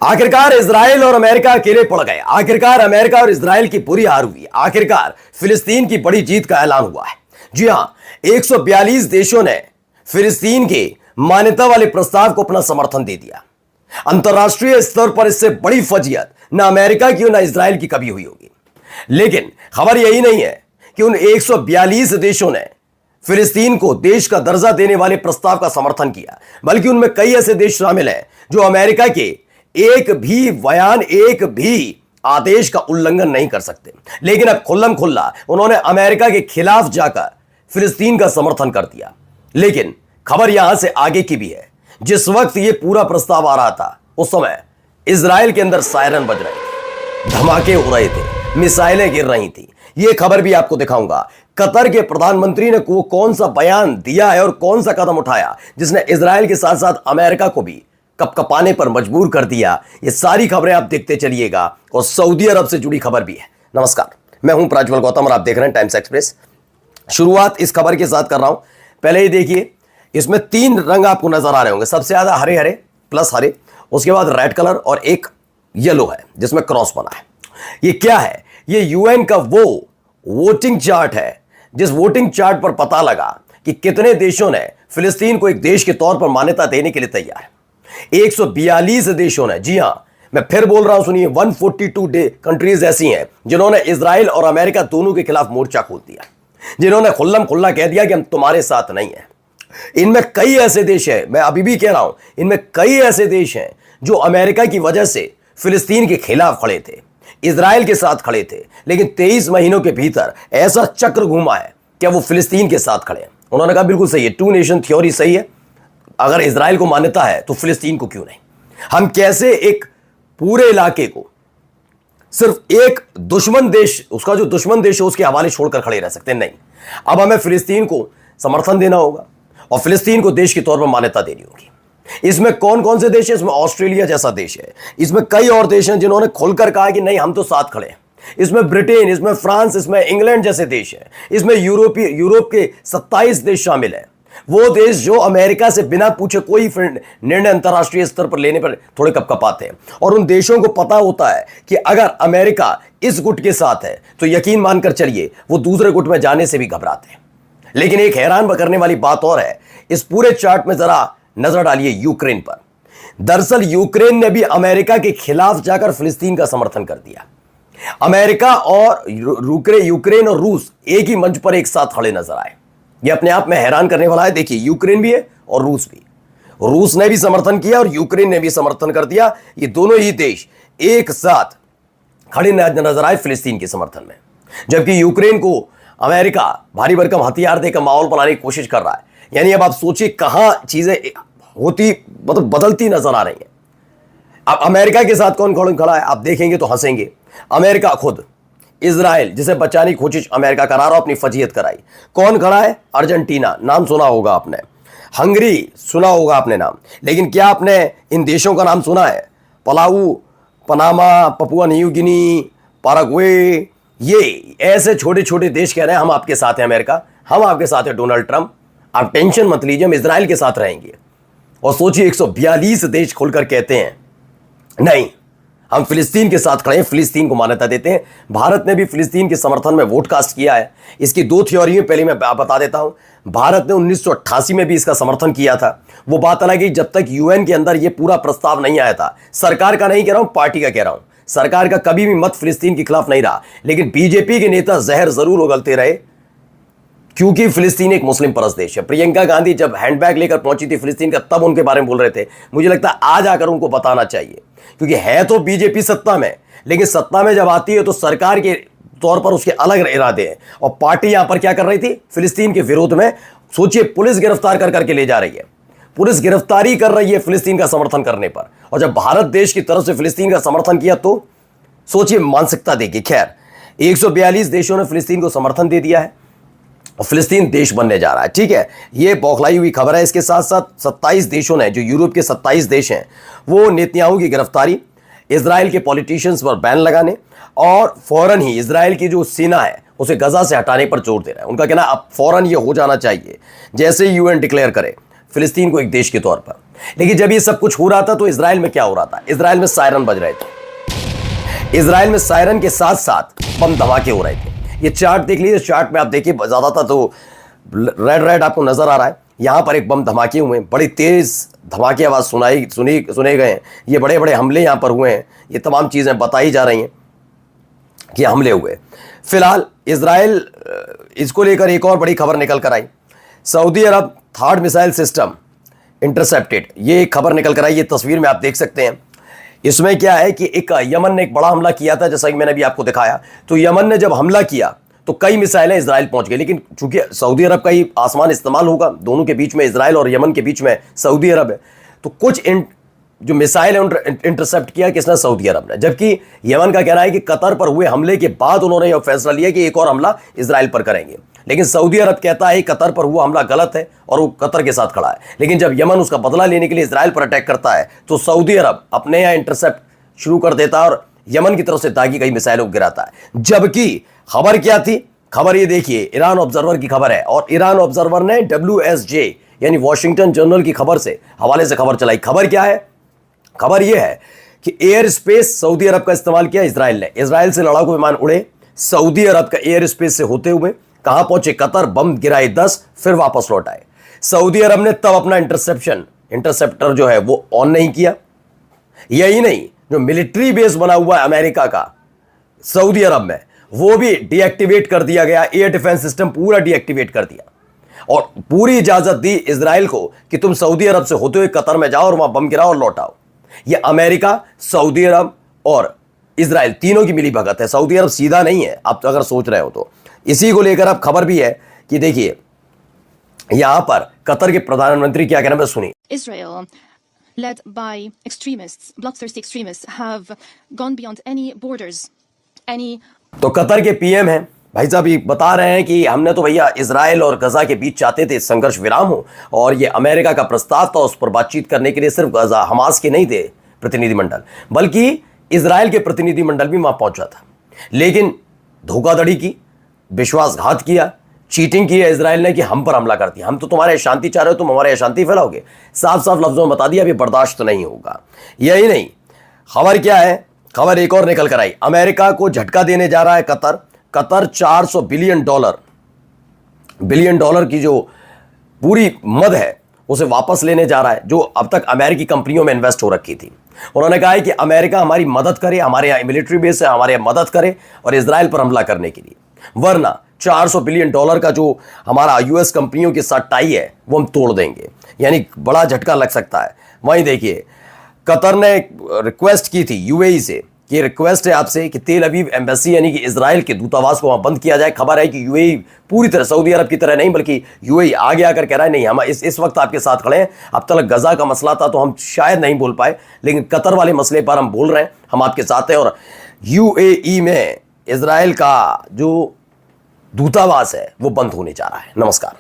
आखिरकार इजराइल और अमेरिका अकेले पड़ गए। आखिरकार अमेरिका और इजराइल की बुरी हार हुई। आखिरकार फिलिस्तीन की बड़ी जीत का ऐलान हुआ है। जी हां, 142 देशों ने फिलिस्तीन के मान्यता वाले प्रस्ताव को अपना समर्थन दे दिया। अंतर्राष्ट्रीय स्तर पर इससे बड़ी फजीयत न अमेरिका की और न इजराइल की कभी हुई होगी। लेकिन खबर यही नहीं है कि उन 142 देशों ने फिलिस्तीन को देश का दर्जा देने वाले प्रस्ताव का समर्थन किया, बल्कि उनमें कई ऐसे देश शामिल हैं जो अमेरिका के एक भी बयान, एक भी आदेश का उल्लंघन नहीं कर सकते। लेकिन अब खुल्लम खुल्ला उन्होंने अमेरिका के खिलाफ जाकर फिलिस्तीन का समर्थन कर दिया। लेकिन खबर यहां से आगे की भी है। जिस वक्त यह पूरा प्रस्ताव आ रहा था, उस समय इजराइल के अंदर सायरन बज रहे थे, धमाके हो रहे थे, मिसाइलें गिर रही थी। यह खबर भी आपको दिखाऊंगा। कतर के प्रधानमंत्री ने वो कौन सा बयान दिया है और कौन सा कदम उठाया जिसने इजराइल के साथ साथ अमेरिका को भी कपकपाने पर मजबूर कर दिया। ये सारी खबरें आप देखते चलिएगा और सऊदी अरब से जुड़ी खबर भी है। नमस्कार, मैं हूं प्रज्वल गौतम और आप देख रहे हैं टाइम्स एक्सप्रेस। शुरुआत इस खबर के साथ कर रहा हूं। पहले ही देखिए, इसमें 3 रंग आपको नजर आ रहे होंगे। सबसे ज्यादा हरे हरे प्लस हरे, उसके बाद रेड कलर और एक येलो है जिसमें क्रॉस बना है। ये क्या है? ये यूएन का वो वोटिंग चार्ट है जिस वोटिंग चार्ट पर पता लगा कि कितने देशों ने फिलिस्तीन को एक देश के तौर पर मान्यता देने के लिए तैयार है। 142 देशों ने, जी हां, मैं फिर बोल रहा हूं, सुनिए, 142 कंट्रीज ऐसी हैं जिन्होंने इजराइल और अमेरिका दोनों के खिलाफ मोर्चा खोल दिया, जिन्होंने खुल्लम खुल्ला कह दिया कि हम तुम्हारे साथ नहीं हैं। इनमें कई ऐसे देश हैं, मैं अभी भी कह रहा हूं, इनमें कई ऐसे देश हैं जो अमेरिका की वजह से फिलिस्तीन के खिलाफ खड़े थे, इजराइल के साथ खड़े थे, लेकिन 23 महीनों के भीतर ऐसा चक्र घूमा है कि वो फिलिस्तीन के साथ खड़े हैं। उन्होंने कहा बिल्कुल सही है, 2 नेशन थ्योरी सही है, अगर इजराइल को मान्यता है तो फिलिस्तीन को क्यों नहीं। हम कैसे एक पूरे इलाके को सिर्फ एक दुश्मन देश, उसका जो दुश्मन देश है उसके हवाले छोड़कर खड़े रह सकते हैं? नहीं, अब हमें फिलिस्तीन को समर्थन देना होगा और फिलिस्तीन को देश के तौर पर मान्यता देनी होगी। इसमें कौन कौन से देश है? इसमें ऑस्ट्रेलिया जैसा देश है, इसमें कई और देश हैं जिन्होंने खुलकर कहा कि नहीं, हम तो साथ खड़े हैं। इसमें ब्रिटेन, इसमें फ्रांस, इसमें इंग्लैंड जैसे देश हैं, इसमें यूरोप के 27 देश शामिल हैं। वो देश जो अमेरिका से बिना पूछे कोई निर्णय अंतर्राष्ट्रीय स्तर पर लेने पर थोड़े कपकपाते हैं, और उन देशों को पता होता है कि अगर अमेरिका इस गुट के साथ है तो यकीन मानकर चलिए वो दूसरे गुट में जाने से भी घबराते हैं। लेकिन एक हैरान करने वाली बात और है, इस पूरे चार्ट में जरा नजर डालिए यूक्रेन पर। दरअसल यूक्रेन ने भी अमेरिका के खिलाफ जाकर फिलिस्तीन का समर्थन कर दिया। अमेरिका और यूक्रेन और रूस एक ही मंच पर एक साथ खड़े नजर आए। यह अपने आप में हैरान करने वाला है। देखिए, यूक्रेन भी है और रूस भी। रूस ने भी समर्थन किया और यूक्रेन ने भी समर्थन कर दिया। ये दोनों ही देश एक साथ खड़े नजर आए फिलिस्तीन के समर्थन में, जबकि यूक्रेन को अमेरिका भारी भरकम हथियार देकर माहौल बनाने की कोशिश कर रहा है। यानी अब आप सोचिए कहां चीजें होती, मतलब बदलती नजर आ रही हैं। अब अमेरिका के साथ कौन खड़ा है आप देखेंगे तो हंसेंगे। अमेरिका खुद, इजराइल जिसे बचाने की कोशिश अमेरिका करा रहा, अपनी फजीयत कराई। कौन खड़ा है? अर्जेंटीना, नाम सुना होगा आपने, हंगरी सुना होगा आपने नाम, लेकिन क्या आपने इन देशों का नाम सुना है? Palau, Panama, Papua New Guinea, Paraguay, ये ऐसे छोटे छोटे देश कह रहे हैं हम आपके साथ हैं अमेरिका, हम आपके साथ हैं डोनाल्ड ट्रंप, आप टेंशन मत लीजिए, हम इजराइल के साथ रहेंगे। और सोचिए 142 देश खुलकर कहते हैं नहीं, हम फिलिस्तीन के साथ खड़े हैं, फिलिस्तीन को मान्यता देते हैं। भारत ने भी फिलिस्तीन के समर्थन में वोट कास्ट किया है। इसकी 2 थ्योरी है, पहले मैं बता देता हूं। भारत ने 1988 में भी इसका समर्थन किया था। वो बात अलग है, जब तक यूएन के अंदर ये पूरा प्रस्ताव नहीं आया था। सरकार का नहीं कह रहा हूं, पार्टी का कह रहा हूं। सरकार का कभी भी मत फिलिस्तीन के खिलाफ नहीं रहा, लेकिन बीजेपी के नेता जहर जरूर उगलते रहे, क्योंकि फिलिस्तीन एक मुस्लिम परस्त देश है। प्रियंका गांधी जब हैंडबैग लेकर पहुंची थी फिलिस्तीन का, तब उनके बारे में बोल रहे थे। मुझे लगता है आज आकर उनको बताना चाहिए, क्योंकि है तो बीजेपी सत्ता में, लेकिन सत्ता में जब आती है तो सरकार के तौर पर उसके अलग इरादे हैं। और पार्टी यहां पर क्या कर रही थी? फिलिस्तीन के विरोध में, सोचिए, पुलिस गिरफ्तार कर करके ले जा रही है, पुलिस गिरफ्तारी कर रही है फिलिस्तीन का समर्थन करने पर। और जब भारत देश की तरफ से फिलिस्तीन का समर्थन किया तो सोचिए मानसिकता देखिए। खैर, 142 देशों ने फिलिस्तीन को समर्थन दे दिया है और फिलिस्तीन देश बनने जा रहा है। ठीक है, ये बौखलाई हुई खबर है। इसके साथ साथ 27 देशों ने, जो यूरोप के 27 देश हैं, वो नेतन्याहू की गिरफ्तारी, इजराइल के पॉलिटिशियंस पर बैन लगाने और फौरन ही इजराइल की जो सेना है उसे गजा से हटाने पर जोर दे रहा है। उनका कहना अब फौरन ये हो जाना चाहिए जैसे यूएन डिक्लेयर करे। फिलिस्तीन को एक देश के तौर पर। लेकिन जब ये सब कुछ हो रहा था तो इजराइल में क्या हो रहा था? इजराइल में सायरन बज रहे थे। इजराइल में सायरन के साथ साथ बम धमाके हो रहे थे। ये चार्ट देख लीजिए, चार्ट में आप देखिए ज्यादातर तो रेड रेड आपको नजर आ रहा है। यहां पर एक बम धमाके हुए हैं, बड़ी तेज धमाके आवाज सुने गए हैं। ये बड़े बड़े हमले यहां पर हुए हैं। ये तमाम चीजें बताई जा रही हैं कि हमले हुए। फिलहाल इजराइल इसको लेकर एक और बड़ी खबर निकल कर आई। सऊदी अरब थर्ड मिसाइल सिस्टम इंटरसेप्टेड, ये एक खबर निकल कर आई। ये तस्वीर में आप देख सकते हैं। इसमें क्या है कि एक यमन ने एक बड़ा हमला किया था, जैसा कि मैंने अभी आपको दिखाया। तो यमन ने जब हमला किया तो कई मिसाइलें इजराइल पहुंच गई, लेकिन चूंकि सऊदी अरब का ही आसमान इस्तेमाल होगा, दोनों के बीच में, इजराइल और यमन के बीच में सऊदी अरब है, तो कुछ जो मिसाइल है इंटरसेप्ट किया किसने? सऊदी अरब ने। जबकि यमन का कहना है कि कतर पर हुए हमले के बाद उन्होंने यह फैसला लिया कि एक और हमला इजराइल पर करेंगे। लेकिन सऊदी अरब कहता है कतर पर हुआ हमला गलत है और वो कतर के साथ खड़ा है। लेकिन जब यमन उसका बदला लेने के लिए इजराइल पर अटैक करता है तो सऊदी अरब अपने यहाँ इंटरसेप्ट शुरू कर देता है और यमन की तरफ से दागी कई मिसाइलों को गिराता है। जबकि खबर क्या थी? खबर ये देखिए, ईरान ऑब्जर्वर की खबर है, और ईरान ऑब्जर्वर ने WSJ यानी वॉशिंगटन जर्नल की खबर से हवाले से खबर चलाई। खबर क्या है? खबर यह है कि एयर स्पेस सऊदी अरब का इस्तेमाल किया इजराइल ने। इजराइल से लड़ाकू विमान उड़े, सऊदी अरब का एयर स्पेस से होते हुए कहां पहुंचे? कतर। बम गिराए 10, फिर वापस लौट आए। सऊदी अरब ने तब अपना इंटरसेप्टर जो है वो ऑन नहीं किया। यही नहीं, जो मिलिट्री बेस बना हुआ है अमेरिका का सऊदी अरब में, वो भी डीएक्टिवेट कर दिया गया। एयर डिफेंस सिस्टम पूरा डीएक्टिवेट कर दिया और पूरी इजाजत दी इजराइल को कि तुम सऊदी अरब से होते हुए कतर में जाओ और वहां बम गिराओ और लौटाओ। ये अमेरिका, सऊदी अरब और इजराइल तीनों की मिली भगत है। सऊदी अरब सीधा नहीं है, आप अगर सोच रहे हो तो। इसी को लेकर अब खबर भी है कि देखिए यहां पर कतर के प्रधानमंत्री क्या कहना है, सुनिए। Israel, led by extremists, bloodthirsty extremists, have gone beyond any borders, any. तो कतर के पीएम हैं भाई साहब, ये बता रहे हैं कि हमने तो भैया इजराइल और गजा के बीच चाहते थे संघर्ष विराम हो, और ये अमेरिका का प्रस्ताव था, उस पर बातचीत करने के लिए सिर्फ गजा हमास के नहीं थे प्रतिनिधिमंडल, बल्कि इजराइल के प्रतिनिधिमंडल भी वहां पहुंचा था। लेकिन धोखाधड़ी की, विश्वासघात किया, चीटिंग की है इजराइल ने कि हम पर हमला कर दिया। हम तो तुम्हारे शांति चाह रहे हो, तुम हमारे अशांति फैलाओगे। साफ साफ लफ्जों में बता दिया, अभी बर्दाश्त तो नहीं होगा। यही नहीं, खबर क्या है? खबर एक और निकल कर आई। अमेरिका को झटका देने जा रहा है कतर। कतर 400 बिलियन डॉलर की जो पूरी मद है उसे वापस लेने जा रहा है, जो अब तक अमेरिकी कंपनियों में इन्वेस्ट हो रखी थी। उन्होंने कहा है कि अमेरिका हमारी मदद करे, हमारे यहाँ मिलिट्री बेस है, हमारे यहाँ मदद करे और इजराइल पर हमला करने के लिए, वरना 400 बिलियन डॉलर का जो हमारा यूएस कंपनियों के साथ टाई है वो हम तोड़ देंगे। यानी बड़ा झटका लग सकता है। वहीं देखिए, कतर ने रिक्वेस्ट की थी यूएई से, कि रिक्वेस्ट है आपसे कि तेल अवीव एम्बेसी यानी कि इजराइल के दूतावास को वहां बंद किया जाए। खबर है कि यूएई पूरी तरह सऊदी अरब की तरह नहीं, बल्कि यूएई आगे आकर कह रहा है नहीं, हम इस वक्त आपके साथ खड़े हैं। अब तक गजा का मसला था तो हम शायद नहीं बोल पाए, लेकिन कतर वाले मसले पर हम बोल रहे हैं, हम आपके साथ हैं। और यूएई में इजराइल का जो दूतावास है वो बंद होने जा रहा है। नमस्कार।